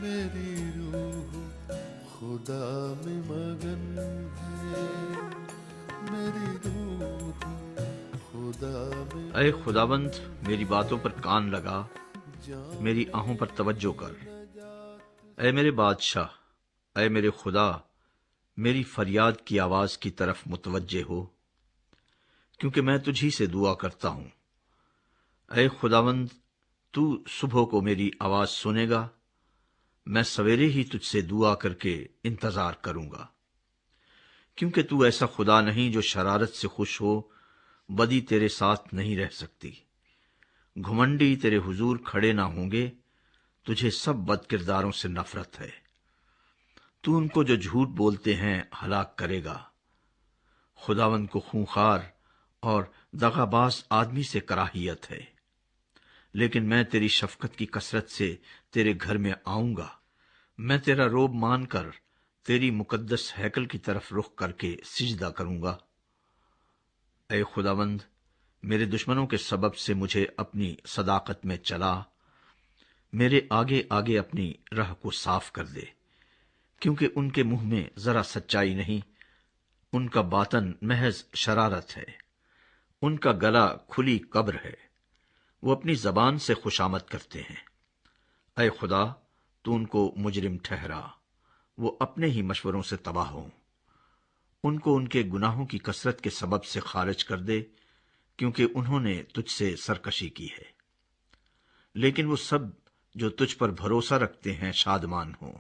میری روح خدا میں مگن ہے، میری روح خدا میں اے خداوند میری باتوں پر کان لگا، میری آہوں پر توجہ کر۔ اے میرے بادشاہ، اے میرے خدا، میری فریاد کی آواز کی طرف متوجہ ہو، کیونکہ میں تجھی سے دعا کرتا ہوں۔ اے خداوند، تو صبح کو میری آواز سنے گا، میں سویرے ہی تجھ سے دعا کر کے انتظار کروں گا، کیونکہ تو ایسا خدا نہیں جو شرارت سے خوش ہو، بدی تیرے ساتھ نہیں رہ سکتی۔ گھمنڈی تیرے حضور کھڑے نہ ہوں گے، تجھے سب بد کرداروں سے نفرت ہے۔ تو ان کو جو جھوٹ بولتے ہیں ہلاک کرے گا۔ خداوند کو خونخوار اور دغاباز آدمی سے کراہیت ہے، لیکن میں تیری شفقت کی کثرت سے تیرے گھر میں آؤں گا۔ میں تیرا روب مان کر تیری مقدس ہیکل کی طرف رخ کر کے سجدہ کروں گا۔ اے خداوند، میرے دشمنوں کے سبب سے مجھے اپنی صداقت میں چلا، میرے آگے آگے اپنی راہ کو صاف کر دے، کیونکہ ان کے منہ میں ذرا سچائی نہیں، ان کا باطن محض شرارت ہے، ان کا گلا کھلی قبر ہے، وہ اپنی زبان سے خوشامد کرتے ہیں۔ اے خدا، تو ان کو مجرم ٹھہرا، وہ اپنے ہی مشوروں سے تباہ ہوں۔ ان کو ان کے گناہوں کی کثرت کے سبب سے خارج کر دے، کیونکہ انہوں نے تجھ سے سرکشی کی ہے۔ لیکن وہ سب جو تجھ پر بھروسہ رکھتے ہیں شادمان ہوں،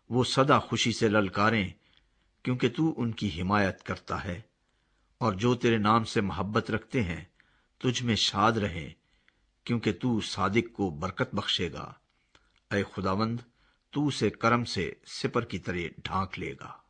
وہ سدا خوشی سے للکاریں، کیونکہ تو ان کی حمایت کرتا ہے، اور جو تیرے نام سے محبت رکھتے ہیں تجھ میں شاد رہیں، کیونکہ تو صادق کو برکت بخشے گا۔ اے خداوند، تو اسے کرم سے سپر کی طرح ڈھانک لے گا۔